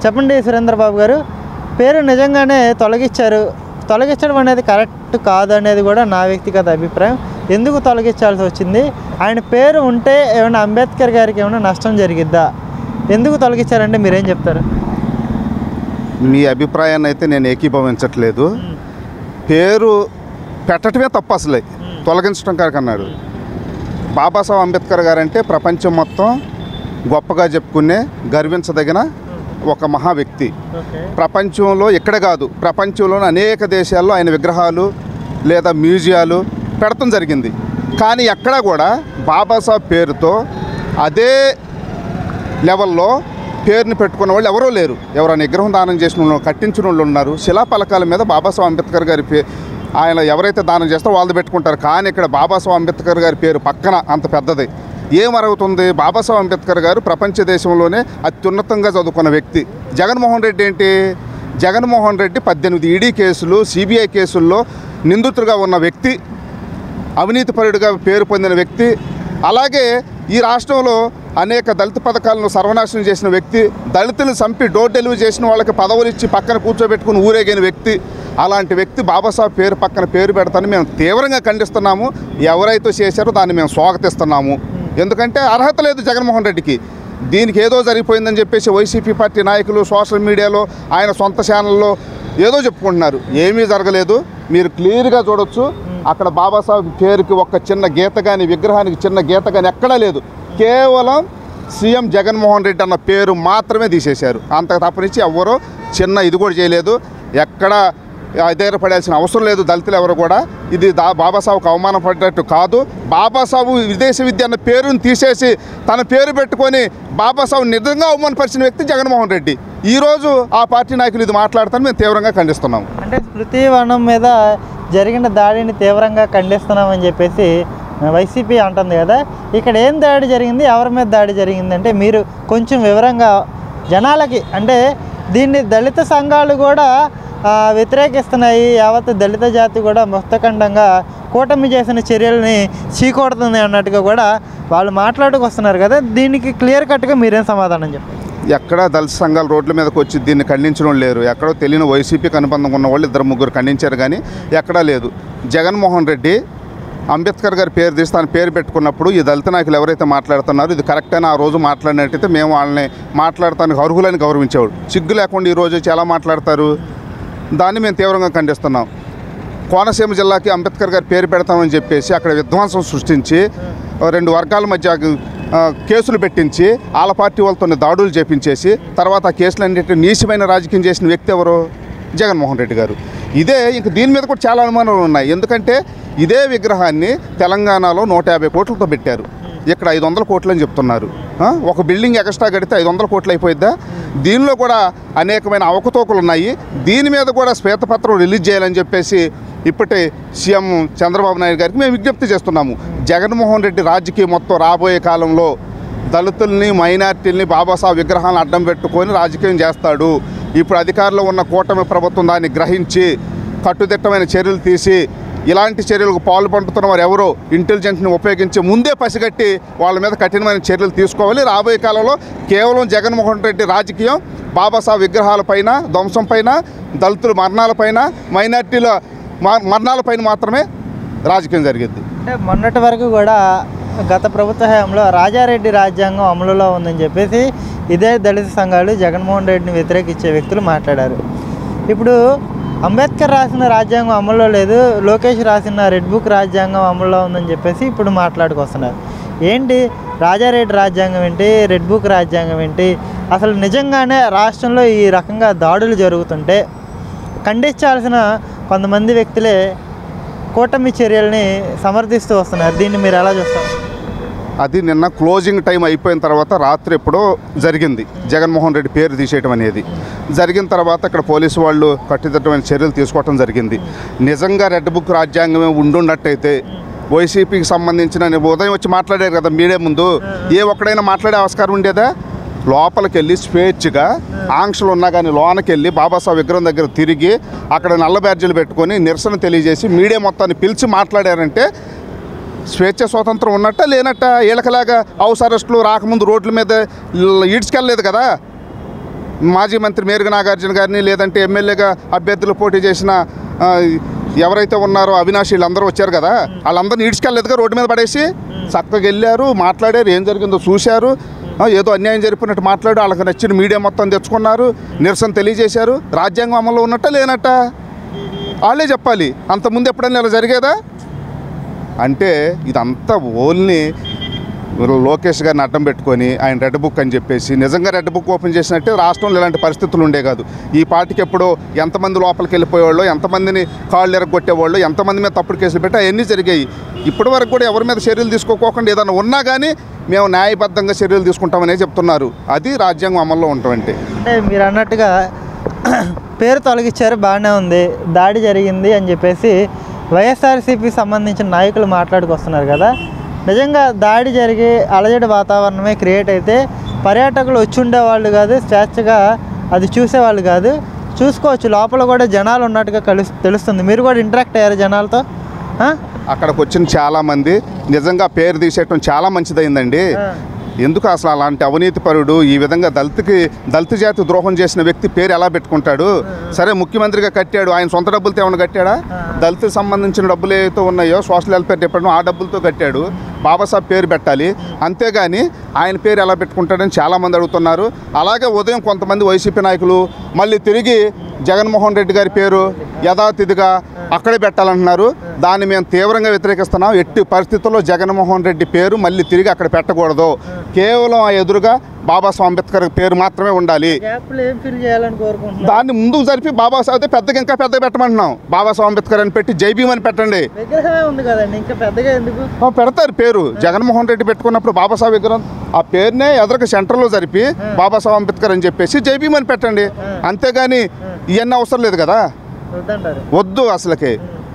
చెప్పండి సురేంద్రబాబు గారు, పేరు నిజంగానే తొలగించడం అనేది కరెక్ట్ కాదు అనేది కూడా నా వ్యక్తిగత అభిప్రాయం. ఎందుకు తొలగించాల్సి వచ్చింది? ఆయన పేరు ఉంటే ఏమైనా అంబేద్కర్ గారికి ఏమైనా నష్టం జరిగిద్దా? ఎందుకు తొలగించారంటే మీరేం చెప్తారు? మీ అభిప్రాయాన్ని అయితే నేను ఏకీభవించట్లేదు. పేరు పెట్టడమే తప్పు, అసలే తొలగించడం కాకన్నాడు. బాబాసాహెబ్ అంబేద్కర్ గారంటే ప్రపంచం మొత్తం గొప్పగా చెప్పుకునే గర్వించదగిన ఒక మహా వ్యక్తి. ప్రపంచంలో ఇక్కడే కాదు, ప్రపంచంలోని అనేక దేశాల్లో ఆయన విగ్రహాలు లేదా మ్యూజియాలు పెడతాం జరిగింది. కానీ ఎక్కడా కూడా బాబాసాహెబ్ పేరుతో అదే లెవెల్లో పేరుని పెట్టుకున్న వాళ్ళు ఎవరూ లేరు. ఎవరైనా విగ్రహం దానం చేసిన వాళ్ళు, కట్టించిన వాళ్ళు ఉన్నారు. శిలాఫలకాల మీద బాబాసాహెబ్ అంబేద్కర్ గారి ఆయన ఎవరైతే దానం చేస్తారో వాళ్ళు పెట్టుకుంటారు. కానీ ఇక్కడ బాబాసాహెబ్ అంబేద్కర్ గారి పేరు పక్కన అంత పెద్దది ఏమరుగుతుంది? బాబాసాహెబ్ అంబేద్కర్ గారు ప్రపంచ దేశంలోనే అత్యున్నతంగా చదువుకున్న వ్యక్తి. జగన్మోహన్ రెడ్డి ఏంటి? జగన్మోహన్ రెడ్డి 18 ఈడీ కేసులు, సిబిఐ కేసుల్లో నిందితుడిగా ఉన్న వ్యక్తి, అవినీతిపరుడిగా పేరు పొందిన వ్యక్తి. అలాగే ఈ రాష్ట్రంలో అనేక దళిత పథకాలను సర్వనాశనం చేసిన వ్యక్తి, దళితులను చంపి డోర్ డెలివరీ చేసిన వాళ్ళకి పదవులు ఇచ్చి పక్కన కూర్చోబెట్టుకుని ఊరేగిన వ్యక్తి. అలాంటి వ్యక్తి బాబాసాహెబ్ పేరు పక్కన పేరు పెడతానని మేము తీవ్రంగా ఖండిస్తున్నాము. ఎవరైతే చేశారో దాన్ని మేము స్వాగతిస్తున్నాము. ఎందుకంటే అర్హత లేదు జగన్మోహన్ రెడ్డికి. దీనికి ఏదో జరిగిపోయిందని చెప్పేసి వైసీపీ పార్టీ నాయకులు సోషల్ మీడియాలో ఆయన సొంత ఛానల్లో ఏదో చెప్పుకుంటున్నారు. ఏమీ జరగలేదు. మీరు క్లియర్గా చూడొచ్చు. అక్కడ బాబాసాహెబ్ పేరుకి ఒక చిన్న గీత కానీ, విగ్రహానికి చిన్న గీత కానీ ఎక్కడా లేదు. కేవలం సీఎం జగన్మోహన్ రెడ్డి అన్న పేరు మాత్రమే తీసేశారు. అంతకు తప్పనిచ్చి ఎవ్వరూ చిన్న ఇది కూడా చేయలేదు. ఎక్కడ ధైర్యపడాల్సిన అవసరం లేదు దళితులు ఎవరు కూడా. ఇది బాబాసాహెబ్కు అవమానపడ్డట్టు కాదు. బాబాసాహెబ్ విదేశీ విద్య అన్న పేరుని తీసేసి తన పేరు పెట్టుకొని బాబాసాహెబ్ నిజంగా అవమానపరిచిన వ్యక్తి జగన్మోహన్ రెడ్డి. ఈరోజు ఆ పార్టీ నాయకులు ఇది మాట్లాడతాను మేము తీవ్రంగా ఖండిస్తున్నాం. అంటే స్మృతి వనం మీద జరిగిన దాడిని తీవ్రంగా ఖండిస్తున్నామని చెప్పేసి వైసీపీ అంటుంది కదా. ఇక్కడ ఏం దాడి జరిగింది, ఎవరి మీద దాడి జరిగింది అంటే మీరు కొంచెం వివరంగా జనాలకి, అంటే దీన్ని దళిత సంఘాలు కూడా వ్యతిరేకిస్తున్నాయి. యావత్ దళిత జాతి కూడా ముక్తఖండంగా కూటమి చేసిన చర్యల్ని చీకొడుతుంది అన్నట్టుగా కూడా వాళ్ళు మాట్లాడుకొస్తున్నారు కదా. దీనికి క్లియర్ కట్గా మీరేం సమాధానం చెప్పారు? ఎక్కడ దళిత సంఘాలు రోడ్ల మీదకి వచ్చి దీన్ని ఖండించడం లేరు. ఎక్కడో తెలియని వైసీపీకి అనుబంధం ఉన్న వాళ్ళు 2-3 ఖండించారు కానీ ఎక్కడా లేదు. జగన్మోహన్ రెడ్డి అంబేద్కర్ గారి పేరు తీసి తన పేరు పెట్టుకున్నప్పుడు ఈ దళిత నాయకులు ఎవరైతే మాట్లాడుతున్నారో ఇది కరెక్ట్ అని ఆ రోజు మాట్లాడినట్టయితే మేము వాళ్ళని మాట్లాడటానికి అర్హులని గౌరవించేవాడు. సిగ్గు లేకుండా ఈరోజు చాలా మాట్లాడతారు. దాన్ని మేము తీవ్రంగా ఖండిస్తున్నాం. కోనసీమ జిల్లాకి అంబేద్కర్ గారి పేరు పెడతామని చెప్పేసి అక్కడ విధ్వంసం సృష్టించి 2 వర్గాల మధ్య కేసులు పెట్టించి వాళ్ళ పార్టీ వాళ్ళతో దాడులు చేపించేసి తర్వాత ఆ కేసులన్నింటినీ నీచమైన రాజకీయం చేసిన వ్యక్తి ఎవరు? జగన్మోహన్ రెడ్డి గారు. ఇదే ఇంక దీని మీద కూడా చాలా అనుమానాలు ఉన్నాయి. ఎందుకంటే ఇదే విగ్రహాన్ని తెలంగాణలో 150 కోట్లతో పెట్టారు. ఇక్కడ 500 కోట్లు అని చెప్తున్నారు. ఒక బిల్డింగ్ ఎక్స్ట్రా కడితే 500 కోట్లు అయిపోయిద్దా? దీనిలో కూడా అనేకమైన అవకతవకలు ఉన్నాయి. దీని మీద కూడా శ్వేతపత్రం రిలీజ్ చేయాలని చెప్పేసి ఇప్పటి సీఎం చంద్రబాబు నాయుడు గారికి మేము విజ్ఞప్తి చేస్తున్నాము. జగన్మోహన్ రెడ్డి రాజకీయం మొత్తం రాబోయే కాలంలో దళితుల్ని, మైనార్టీల్ని, బాబాసాహెబ్ విగ్రహాలను అడ్డం పెట్టుకొని రాజకీయం చేస్తాడు. ఇప్పుడు అధికారంలో ఉన్న కూటమి ప్రభుత్వం దాన్ని గ్రహించి కట్టుదిట్టమైన చర్యలు తీసి ఇలాంటి చర్యలకు పాల్పడుతున్న వారు ఎవరో ఇంటెలిజెన్స్ని ఉపయోగించి ముందే పసిగట్టి వాళ్ళ మీద కఠినమైన చర్యలు తీసుకోవాలి. రాబోయే కాలంలో కేవలం జగన్మోహన్ రెడ్డి రాజకీయం బాబాసాహెబ్ విగ్రహాలపైన, ధ్వంసంపైన, దళితుల మరణాలపైన, మైనార్టీల మరణాలపైన మాత్రమే రాజకీయం జరిగింది. అంటే మొన్నటి వరకు కూడా గత ప్రభుత్వ హయాంలో రాజారెడ్డి రాజ్యాంగం అమలులో ఉందని చెప్పేసి ఇదే దళిత సంఘాలు జగన్మోహన్ రెడ్డిని వ్యతిరేకించే వ్యక్తులు మాట్లాడారు. ఇప్పుడు అంబేద్కర్ రాసిన రాజ్యాంగం అమల్లో లేదు, లోకేష్ రాసిన రెడ్ బుక్ రాజ్యాంగం అమల్లో ఉందని చెప్పేసి ఇప్పుడు మాట్లాడుకొస్తున్నారు. ఏంటి రాజారెడ్డి రాజ్యాంగం ఏంటి, రెడ్ బుక్ రాజ్యాంగం ఏంటి? అసలు నిజంగానే రాష్ట్రంలో ఈ రకంగా దాడులు జరుగుతుంటే ఖండించాల్సిన కొంతమంది వ్యక్తులే కూటమి చర్యల్ని సమర్థిస్తూ వస్తున్నారు. దీన్ని మీరు ఎలా చూస్తారు? అది నిన్న క్లోజింగ్ టైం అయిపోయిన తర్వాత రాత్రి ఎప్పుడో జరిగింది జగన్మోహన్ రెడ్డి పేరు తీసేయటం అనేది. జరిగిన తర్వాత ఇక్కడ పోలీసు వాళ్ళు కట్టుదిట్టమైన చర్యలు తీసుకోవటం జరిగింది. నిజంగా రెడ్ బుక్ రాజ్యాంగమే ఉండున్నట్టయితే వైసీపీకి సంబంధించిన ఉదయం వచ్చి మాట్లాడారు కదా మీడియా ముందు, ఏ ఒక్కడైనా మాట్లాడే ఆస్కారం ఉండేదా? లోపలికి వెళ్ళి స్వేచ్ఛగా ఆంక్షలు ఉన్నా కానీ లోనకి వెళ్ళి బాబాసాహెబ్ విగ్రహం దగ్గర తిరిగి అక్కడ నల్ల బ్యాడ్జీలు పెట్టుకొని నిరసన తెలియజేసి మీడియా మొత్తాన్ని పిలిచి మాట్లాడారంటే స్వేచ్ఛ స్వాతంత్రం ఉన్నట్ట లేనట్ట? వీళ్ళకలాగా హౌస్ అరెస్టులు రాకముందు రోడ్ల మీద ఈడ్చుకెళ్ళలేదు కదా. మాజీ మంత్రి మేరుగ నాగార్జున గారిని లేదంటే ఎమ్మెల్యేగా అభ్యర్థులు పోటీ చేసిన ఎవరైతే ఉన్నారో అవినాష్ వీళ్ళందరూ వచ్చారు కదా, వాళ్ళందరినీ ఈడ్చుకెళ్ళలేదుగా, రోడ్డు మీద పడేసి చక్కగా వెళ్ళారు, మాట్లాడారు, ఏం జరిగిందో చూశారు, ఏదో అన్యాయం జరిపినట్టు మాట్లాడు, వాళ్ళకి నచ్చిన మీడియా మొత్తం తెచ్చుకున్నారు, నిరసన తెలియజేశారు. రాజ్యాంగం అమల్లో ఉన్నట్ట లేనట్ట వాళ్ళే చెప్పాలి. అంతకుముందు ఎప్పుడైనా ఇలా జరిగేదా? అంటే ఇదంతా ఓన్లీ లోకేష్ గారిని అడ్డం పెట్టుకొని ఆయన రెడ్ బుక్ అని చెప్పేసి, నిజంగా రెడ్ బుక్ ఓపెన్ చేసినట్టే రాష్ట్రంలో ఇలాంటి పరిస్థితులు ఉండే కాదు. ఈ పార్టీకి ఎప్పుడో ఎంతమంది లోపలికి వెళ్ళిపోయేవాళ్ళు, ఎంతమందిని కాళ్ళు ఎరగొట్టేవాళ్ళు, ఎంతమంది మీద తప్పుడు కేసులు పెట్టి అవన్నీ జరిగాయి. ఇప్పటి వరకు కూడా ఎవరి మీద చర్యలు తీసుకోకోకుండా ఏదైనా ఉన్నా కానీ మేము న్యాయబద్ధంగా చర్యలు తీసుకుంటామనే చెప్తున్నారు. అది రాజ్యాంగం అమల్లో ఉండటం. అంటే మీరు అన్నట్టుగా పేరు తొలగించారు, బాగానే ఉంది, దాడి జరిగింది అని చెప్పేసి వైఎస్ఆర్సీపీకి సంబంధించిన నాయకులు మాట్లాడుకొస్తున్నారు కదా. నిజంగా దాడి జరిగి అలజడి వాతావరణమే క్రియేట్ అయితే పర్యాటకులు వచ్చి ఉండేవాళ్ళు కాదు, స్వేచ్ఛగా అది చూసేవాళ్ళు కాదు. చూసుకోవచ్చు లోపల కూడా జనాలు ఉన్నట్టుగా తెలుస్తుంది. మీరు కూడా ఇంటరాక్ట్ అయ్యారు జనాలతో? అక్కడికి వచ్చిన చాలామంది నిజంగా పేరు తీసేయటం చాలా మంచిదైందండి. ఎందుకు అసలు అలాంటి అవినీతి పరుడు ఈ విధంగా దళిత జాతి ద్రోహం చేసిన వ్యక్తి పేరు ఎలా పెట్టుకుంటాడు? సరే ముఖ్యమంత్రిగా కట్టాడు, ఆయన సొంత డబ్బులతో ఏమైనా కట్టాడా? దళితులకు సంబంధించిన డబ్బులు ఏవైతే ఉన్నాయో సోషల్ వెల్ఫేర్ డిపార్ట్మెంట్ ఆ డబ్బులతో కట్టాడు. బాబాసాహెబ్ పేరు పెట్టాలి, అంతేగాని ఆయన పేరు ఎలా పెట్టుకుంటాడని చాలామంది అడుగుతున్నారు. అలాగే ఉదయం కొంతమంది వైసీపీ నాయకులు మళ్ళీ తిరిగి జగన్మోహన్ రెడ్డి గారి పేరు యథాతిథిగా అక్కడే పెట్టాలంటున్నారు. దాన్ని మేము తీవ్రంగా వ్యతిరేకిస్తున్నాం. ఎట్టి పరిస్థితుల్లో జగన్మోహన్ రెడ్డి పేరు మళ్ళీ తిరిగి అక్కడ పెట్టకూడదు. కేవలం ఆ ఎదురుగా బాబాసాహెబ్ అంబేద్కర్ పేరు మాత్రమే ఉండాలి. దాన్ని ముందుకు జరిపి బాబాసాహెబ్ పెద్దగా ఇంకా పెద్దగా పెట్టమంటున్నాం. బాబాసాహెబ్ అంబేద్కర్ అని పెట్టి జై భీమ్ అని పెట్టండి. పెడతారు పేరు. జగన్మోహన్ రెడ్డి పెట్టుకున్నప్పుడు బాబాసాహెబ్ విగ్రహం ఆ పేరునే ఎదురుగా సెంటర్లో జరిపి బాబాసాహెబ్ అంబేద్కర్ అని చెప్పేసి జై భీమ్ అని పెట్టండి. అంతేగాని ఇవన్నీ అవసరం లేదు కదా, వద్దు. అసలుకి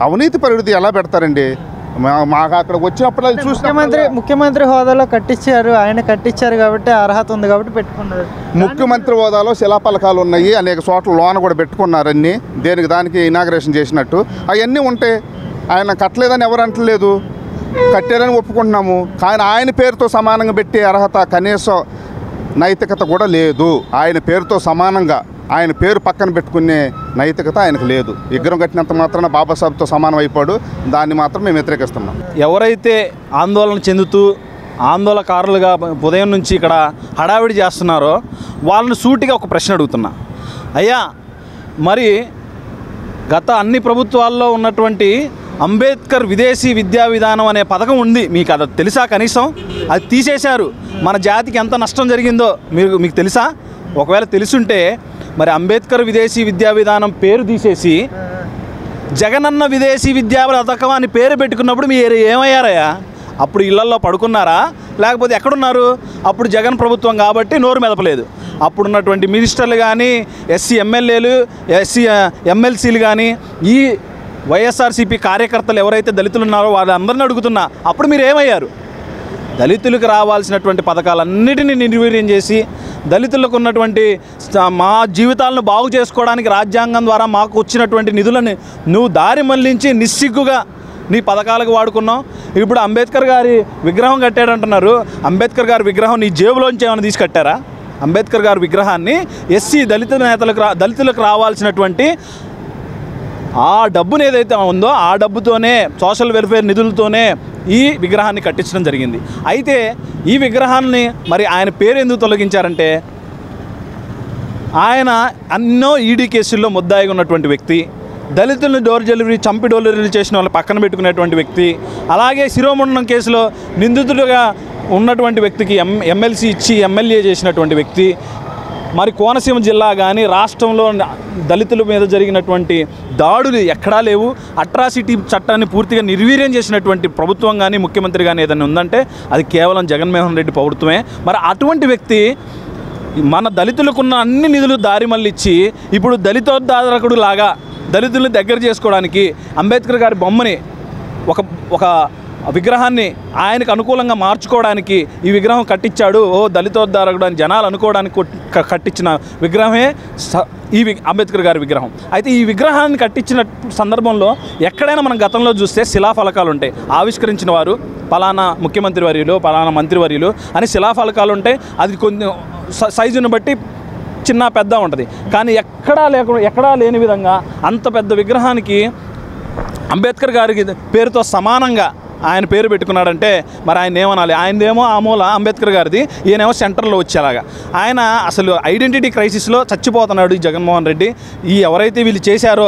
అవినీతి పరిస్థితి ఎలా పెడతారండి? మాకు అక్కడికి వచ్చినప్పుడు అది చూసి ముఖ్యమంత్రి హోదాలో కట్టించారు, ఆయన కట్టించారు కాబట్టి అర్హత ఉంది కాబట్టి పెట్టుకున్నారు. ముఖ్యమంత్రి హోదాలో శిలాఫలకాలు ఉన్నాయి, అనేక చోట్ల లోన కూడా పెట్టుకున్నారు. అన్నీ దేనికి దానికి ఇనాగ్రేషన్ చేసినట్టు అవన్నీ ఉంటాయి. ఆయన కట్టలేదని ఎవరు అంటలేదు, కట్టారని ఒప్పుకుంటున్నాము. కానీ ఆయన పేరుతో సమానంగా పెట్టే అర్హత కనీసం నైతికత కూడా లేదు. ఆయన పేరుతో సమానంగా ఆయన పేరు పక్కన పెట్టుకునే నైతికత ఆయనకు లేదు. విగ్రహం కట్టినంత మాత్రాన బాబాసాహెబ్తో సమానం అయిపోడు. దాన్ని మాత్రం మేము వ్యతిరేకిస్తున్నాం. ఎవరైతే ఆందోళన చెందుతూ ఆందోళనకారులుగా ఉదయం నుంచి ఇక్కడ హడావిడి చేస్తున్నారో వాళ్ళని సూటిగా ఒక ప్రశ్న అడుగుతున్నా. అయ్యా, మరి గత అన్ని ప్రభుత్వాల్లో ఉన్నటువంటి అంబేద్కర్ విదేశీ విద్యా విధానం అనే పథకం ఉంది, మీకు అది తెలుసా? కనీసం అది తీసేశారు. మన జాతికి ఎంత నష్టం జరిగిందో మీకు తెలుసా? ఒకవేళ తెలుసుంటే మరి అంబేద్కర్ విదేశీ విద్యా విధానం పేరు తీసేసి జగనన్న విదేశీ విద్యా పథకం అని పేరు పెట్టుకున్నప్పుడు మీరు ఏమయ్యారయ్యా? అప్పుడు ఇళ్లల్లో పడుకున్నారా? లేకపోతే ఎక్కడున్నారు? అప్పుడు జగన్ ప్రభుత్వం కాబట్టి నోరు మెదపలేదు. అప్పుడున్నటువంటి మినిస్టర్లు కానీ, ఎస్సీ ఎమ్మెల్యేలు, ఎస్సీ ఎమ్మెల్సీలు కానీ, ఈ వైఎస్ఆర్సీపీ కార్యకర్తలు ఎవరైతే దళితులు ఉన్నారో వాళ్ళందరినీ అడుగుతున్నా, అప్పుడు మీరు ఏమయ్యారు? దళితులకు రావాల్సినటువంటి పథకాలన్నిటినీ నిర్వీర్యం చేసి దళితులకు ఉన్నటువంటి మా జీవితాలను బాగు చేసుకోవడానికి రాజ్యాంగం ద్వారా మాకు వచ్చినటువంటి నిధులను నువ్వు దారి మళ్లించి నిస్సిగ్గుగా నీ పథకాలకు వాడుకున్నావు. ఇప్పుడు అంబేద్కర్ గారి విగ్రహం కట్టాడంటున్నారు. అంబేద్కర్ గారి విగ్రహం నీ జేబులోంచి ఏమైనా తీసి కట్టారా? అంబేద్కర్ గారి విగ్రహాన్ని ఎస్సీ దళితులకు రావాల్సినటువంటి ఆ డబ్బును ఏదైతే ఉందో ఆ డబ్బుతోనే, సోషల్ వెల్ఫేర్ నిధులతోనే ఈ విగ్రహాన్ని కట్టించడం జరిగింది. అయితే ఈ విగ్రహాన్ని మరి ఆయన పేరు ఎందుకు తొలగించారంటే, ఆయన ఎన్నో ఈడీ కేసుల్లో ముద్దాయిగా ఉన్నటువంటి వ్యక్తి, దళితులను చంపి డోర్ డెలివరీ చేసిన వాళ్ళు పక్కన పెట్టుకునేటువంటి వ్యక్తి, అలాగే శిరోముండనం కేసులో నిందితుడిగా ఉన్నటువంటి వ్యక్తికి ఎమ్మెల్సీ ఇచ్చి ఎమ్మెల్యే చేసినటువంటి వ్యక్తి, మరి కోనసీమ జిల్లా కానీ రాష్ట్రంలో దళితుల మీద జరిగినటువంటి దాడులు ఎక్కడా లేవు. అట్రాసిటీ చట్టాన్ని పూర్తిగా నిర్వీర్యం చేసినటువంటి ప్రభుత్వం కానీ ముఖ్యమంత్రి కానీ ఏదైనా ఉందంటే అది కేవలం జగన్మోహన్ రెడ్డి ప్రభుత్వమే. మరి అటువంటి వ్యక్తి మన దళితులకున్న అన్ని నిధులు దారి మళ్ళిచ్చి ఇప్పుడు దళితోద్ధారకుడు లాగా దళితులను దగ్గర చేసుకోవడానికి అంబేద్కర్ గారి బొమ్మని ఒక విగ్రహాన్ని ఆయనకు అనుకూలంగా మార్చుకోవడానికి ఈ విగ్రహం కట్టించాడు. దళితోద్ధారకుడు అని జనాలు అనుకోవడానికి కట్టించిన విగ్రహమే ఈ అంబేద్కర్ గారి విగ్రహం. అయితే ఈ విగ్రహాన్ని కట్టించిన సందర్భంలో ఎక్కడైనా మనం గతంలో చూస్తే శిలాఫలకాలు ఉంటాయి. ఆవిష్కరించిన వారు పలానా ముఖ్యమంత్రి వర్యులు, పలానా మంత్రివర్యులు అని శిలాఫలకాలు ఉంటాయి. అది కొంచెం సైజును బట్టి చిన్న పెద్ద ఉంటుంది. కానీ ఎక్కడా లేని విధంగా అంత పెద్ద విగ్రహానికి అంబేద్కర్ గారికి పేరుతో సమానంగా ఆయన పేరు పెట్టుకున్నాడంటే మరి ఆయన ఏమనాలి? ఆయనదేమో ఆ మూల అంబేద్కర్ గారిది, ఈయనేమో సెంటర్లో వచ్చేలాగా. ఆయన అసలు ఐడెంటిటీ క్రైసిస్లో చచ్చిపోతున్నాడు ఈ జగన్మోహన్ రెడ్డి. ఎవరైతే వీళ్ళు చేశారో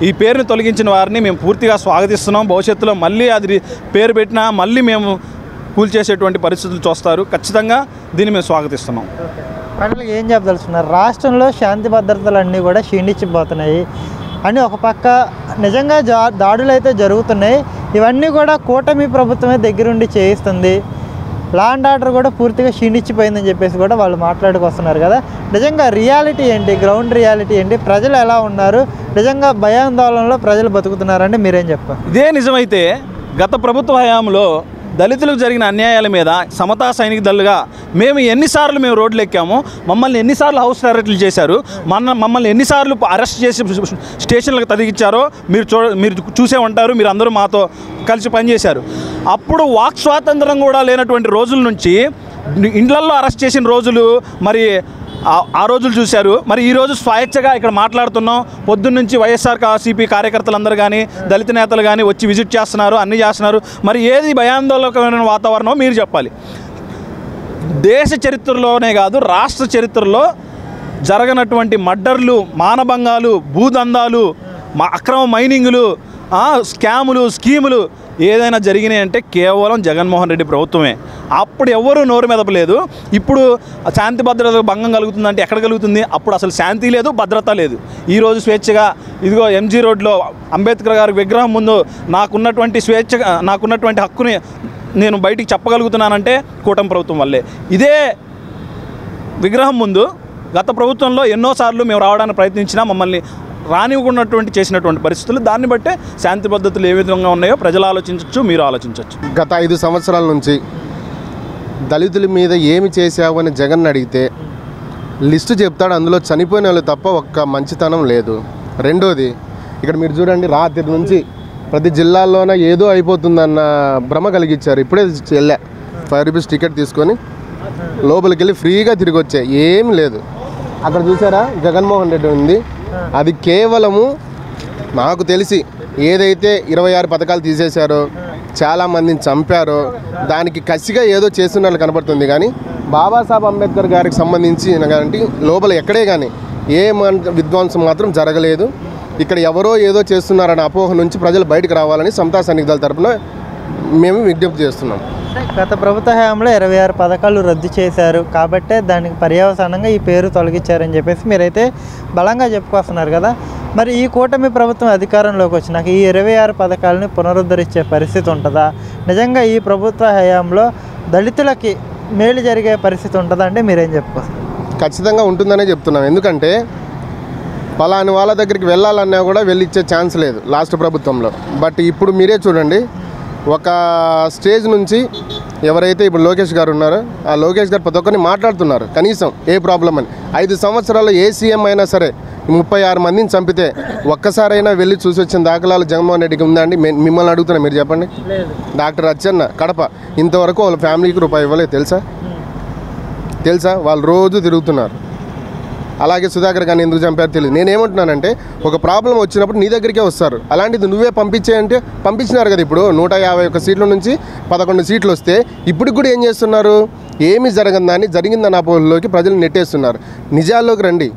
ఈ పేరుని తొలగించిన వారిని మేము పూర్తిగా స్వాగతిస్తున్నాం. భవిష్యత్తులో మళ్ళీ అది పేరు పెట్టినా మళ్ళీ మేము కూల్చేసేటువంటి పరిస్థితులు చూస్తారు. ఖచ్చితంగా దీన్ని మేము స్వాగతిస్తున్నాం. ఫైనల్గా ఏం చెప్పదలుచుకున్నారు? రాష్ట్రంలో శాంతి భద్రతలు అన్నీ కూడా క్షీణించిపోతున్నాయి అని ఒక పక్క నిజంగా దాడులు అయితే జరుగుతున్నాయి. ఇవన్నీ కూడా కూటమి ప్రభుత్వమే దగ్గరుండి చేయిస్తుంది. లా అండ్ ఆర్డర్ కూడా పూర్తిగా క్షీణించిపోయిందని చెప్పేసి కూడా వాళ్ళు మాట్లాడుకొస్తున్నారు కదా. నిజంగా రియాలిటీ ఏంటి? గ్రౌండ్ రియాలిటీ ఏంటి? ప్రజలు ఎలా ఉన్నారు? నిజంగా భయాందోళనలో ప్రజలు బతుకుతున్నారంటే మీరేం చెప్పారు? ఇదే నిజమైతే గత ప్రభుత్వ హయాంలో దళితులకు జరిగిన అన్యాయాల మీద సమతా సైనిక దళుగా మేము రోడ్లు ఎక్కాము. మమ్మల్ని ఎన్నిసార్లు హౌస్ అరెస్టులు చేశారు, మమ్మల్ని ఎన్నిసార్లు అరెస్ట్ చేసి స్టేషన్లకు తదిగించారో మీరు చూసే ఉంటారు. మీరు అందరూ మాతో కలిసి పనిచేశారు. అప్పుడు వాక్ స్వాతంత్రం కూడా లేనటువంటి రోజుల నుంచి ఇండ్లల్లో అరెస్ట్ చేసిన రోజులు మరి ఆ రోజులు చూశారు. మరి ఈరోజు స్వేచ్ఛగా ఇక్కడ మాట్లాడుతున్నాం. పొద్దున్నుంచి వైఎస్ఆర్సీపీ కార్యకర్తలందరూ కానీ దళిత నేతలు కానీ వచ్చి విజిట్ చేస్తున్నారు, అన్నీ చేస్తున్నారు. మరి ఏది భయాందోళనకరమైన వాతావరణం మీరు చెప్పాలి. దేశ చరిత్రలోనే కాదు రాష్ట్ర చరిత్రలో జరగనటువంటి మర్డర్లు, మానభంగాలు, భూదందాలు, అక్రమ మైనింగులు, స్కాములు, స్కీములు ఏదైనా జరిగినాయి అంటే కేవలం జగన్మోహన్ రెడ్డి ప్రభుత్వమే. అప్పుడు ఎవరు నోరు మెదపలేదు. ఇప్పుడు శాంతి భద్రత భంగం కలుగుతుందంటే ఎక్కడ కలుగుతుంది? అప్పుడు అసలు శాంతి లేదు, భద్రత లేదు. ఈరోజు స్వేచ్ఛగా ఇదిగో ఎంజీ రోడ్లో అంబేద్కర్ గారి విగ్రహం ముందు నాకున్నటువంటి హక్కుని నేను బయటికి చెప్పగలుగుతున్నానంటే కూటమి ప్రభుత్వం వల్లే. ఇదే విగ్రహం ముందు గత ప్రభుత్వంలో ఎన్నోసార్లు మేము రావడానికి ప్రయత్నించినా మమ్మల్ని రానివ్వకున్నటువంటి చేసినటువంటి పరిస్థితులు, దాన్ని బట్టే శాంతి పద్ధతులు ఏ విధంగా ఉన్నాయో ప్రజలు ఆలోచించవచ్చు, మీరు ఆలోచించవచ్చు. గత 5 సంవత్సరాల నుంచి దళితుల మీద ఏమి చేశావని జగన్ అడిగితే లిస్టు చెప్తాడు. అందులో చనిపోయిన వాళ్ళు తప్ప ఒక్క మంచితనం లేదు. రెండోది, ఇక్కడ మీరు చూడండి, రాత్రి నుంచి ప్రతి జిల్లాల్లోనే ఏదో అయిపోతుందన్న భ్రమ కలిగించారు. ఇప్పుడే వెళ్ళా 5 రూపీస్ టికెట్ తీసుకొని లోపలికి వెళ్ళి ఫ్రీగా తిరిగి వచ్చా. ఏం లేదు. అక్కడ చూసారా జగన్మోహన్ రెడ్డి ఉంది. అది కేవలము నాకు తెలిసి ఏదైతే 26 పథకాలు తీసేశారో, చాలామందిని చంపారో దానికి కసిగా ఏదో చేస్తున్నట్లు కనబడుతుంది. కానీ బాబాసాహెబ్ అంబేద్కర్ గారికి సంబంధించి కానీ లోపల ఎక్కడే కానీ ఏ విధ్వంసం మాత్రం జరగలేదు. ఇక్కడ ఎవరో ఏదో చేస్తున్నారన్న అపోహ నుంచి ప్రజలు బయటకు రావాలని సమతా సైనిక దళ తరపున మేము విజ్ఞప్తి చేస్తున్నాం. గత ప్రభుత్వ హయాంలో 26 పథకాలు రద్దు చేశారు కాబట్టే దానికి పర్యవసానంగా ఈ పేరు తొలగించారని చెప్పేసి మీరైతే బలంగా చెప్పుకొస్తున్నారు కదా. మరి ఈ కూటమి ప్రభుత్వం అధికారంలోకి వచ్చినాక ఈ 26 పథకాలని పునరుద్ధరించే పరిస్థితి ఉంటుందా? నిజంగా ఈ ప్రభుత్వ హయాంలో దళితులకి మేలు జరిగే పరిస్థితి ఉంటుందా అంటే మీరేం చెప్పుకొస్తారు? ఖచ్చితంగా ఉంటుందనే చెప్తున్నాం. ఎందుకంటే పలాని వాళ్ళ దగ్గరికి వెళ్ళాలన్నా కూడా వెళ్ళిచ్చే ఛాన్స్ లేదు లాస్ట్ ప్రభుత్వంలో. బట్ ఇప్పుడు మీరే చూడండి, ఒక స్టేజ్ నుంచి ఎవరైతే ఇప్పుడు లోకేష్ గారు ఉన్నారో ఆ లోకేష్ గారు ప్రతి ఒక్కరిని మాట్లాడుతున్నారు కనీసం ఏ ప్రాబ్లం అని. 5 సంవత్సరాల్లో ఏ సీఎం అయినా సరే 36 మందిని చంపితే ఒక్కసారైనా వెళ్ళి చూసి వచ్చిన దాఖలాలు జగన్మోహన్ రెడ్డికి ఉందా అండి? మిమ్మల్ని అడుగుతున్నా, మీరు చెప్పండి. డాక్టర్ అచ్చన్న కడప ఇంతవరకు వాళ్ళ ఫ్యామిలీకి రూపాయి ఇవ్వలేదు. తెలుసా? వాళ్ళు రోజు తిరుగుతున్నారు. అలాగే సుధాకర్ గారిని ఎందుకు చంపారో తెలియదు. నేనేమంటున్నానంటే ఒక ప్రాబ్లం వచ్చినప్పుడు నీ దగ్గరికే వస్తారు. అలాంటిది నువ్వే పంపించేయంటే పంపించినారు కదా. ఇప్పుడు 151 సీట్ల నుంచి 11 సీట్లు వస్తే ఇప్పుడు కూడా ఏం చేస్తున్నారు? ఏమి జరగదని జరిగిందన్న అపోహలోకి ప్రజలు నెట్టేస్తున్నారు. నిజాల్లోకి రండి,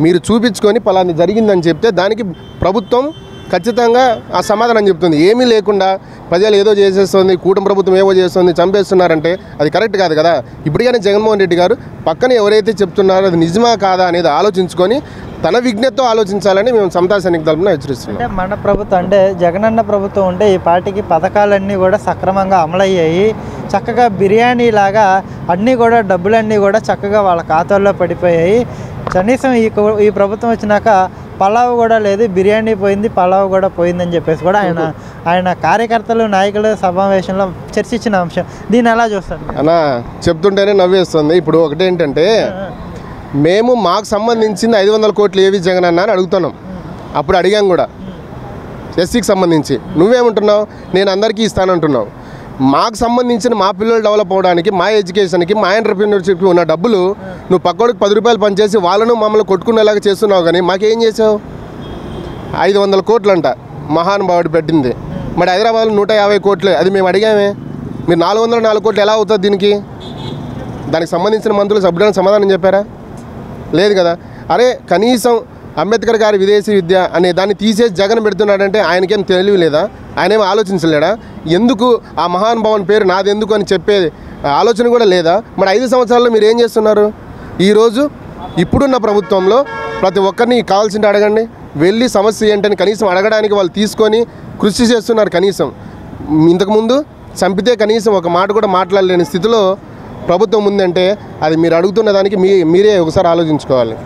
మీరు చూపించుకొని పలాని జరిగిందని చెప్తే దానికి ప్రభుత్వం ఖచ్చితంగా ఆ సమాధానం చెప్తుంది. ఏమీ లేకుండా ప్రజలు ఏదో చేసేస్తుంది, కూటమి ప్రభుత్వం ఏవో చేస్తుంది, చంపేస్తున్నారంటే అది కరెక్ట్ కాదు కదా. ఇప్పటికైనా జగన్మోహన్ రెడ్డి గారు పక్కన ఎవరైతే చెప్తున్నారో అది నిజమా కాదా అనేది ఆలోచించుకొని తన విజ్ఞతతో ఆలోచించాలని మేము సమతా సైనిక తరపున హెచ్చరిస్తున్నాం. అంటే మన ప్రభుత్వం అంటే జగనన్న ప్రభుత్వం ఉంటే ఈ పార్టీకి పథకాలన్నీ కూడా సక్రమంగా అమలయ్యాయి. చక్కగా బిర్యానీ లాగా అన్నీ కూడా డబ్బులన్నీ కూడా చక్కగా వాళ్ళ ఖాతాల్లో పడిపోయాయి. కనీసం ఈ ప్రభుత్వం వచ్చినాక పలావ్ కూడా లేదు, బిర్యానీ పోయింది, పలావ్ కూడా పోయిందని చెప్పేసి కూడా ఆయన కార్యకర్తలు నాయకుల సమావేశంలో చర్చించిన అంశం. దీన్ని ఎలా చూస్తాను అన్న? చెప్తుంటేనే నవ్వేస్తుంది. ఇప్పుడు ఒకటేంటంటే మేము మాకు సంబంధించింది 500 కోట్లు ఏవి జగన్ అన్న అని అడుగుతున్నాం. అప్పుడు అడిగాం కూడా ఎస్సీకి సంబంధించి. నువ్వేమంటున్నావు? నేను అందరికీ ఇస్తానంటున్నావు. మాకు సంబంధించిన మా పిల్లలు డెవలప్ అవ్వడానికి, మా ఎడ్యుకేషన్కి, మా ఎంటర్ప్రీనర్షిప్కి ఉన్న డబ్బులు నువ్వు పక్కోడికి 10 రూపాయలు పనిచేసి వాళ్ళను మమ్మల్ని కొట్టుకునేలాగా చేస్తున్నావు. కానీ మాకేం చేసావు? 500 కోట్లు అంట మహానుభావుడు పెట్టింది. మరి హైదరాబాద్లో 150 కోట్లే. అది మేము అడిగామే. మీరు 404 కోట్లు ఎలా అవుతుంది దీనికి? దానికి సంబంధించిన మంత్రులు సభ్యులను సమాధానం చెప్పారా? లేదు కదా. అరే కనీసం అంబేద్కర్ గారి విదేశీ విద్య అనే దాన్ని తీసేసి జగన్ పెడుతున్నాడంటే ఆయనకేం తెలివి లేదా? ఆయనేం ఆలోచించలేడా? ఎందుకు ఆ మహానుభావుని పేరు నాదెందుకు అని చెప్పే ఆలోచన కూడా లేదా? మరి 5 సంవత్సరాల్లో మీరు ఏం చేస్తున్నారు? ఈరోజు ఇప్పుడున్న ప్రభుత్వంలో ప్రతి ఒక్కరిని కావాల్సింటే అడగండి, వెళ్ళి సమస్య ఏంటని కనీసం అడగడానికి వాళ్ళు తీసుకొని కృషి చేస్తున్నారు. కనీసం ఇంతకుముందు చంపితే కనీసం ఒక మాట కూడా మాట్లాడలేని స్థితిలో ప్రభుత్వం ఉందంటే అది మీరు అడుగుతున్న దానికి మీరే ఒకసారి ఆలోచించుకోవాలి.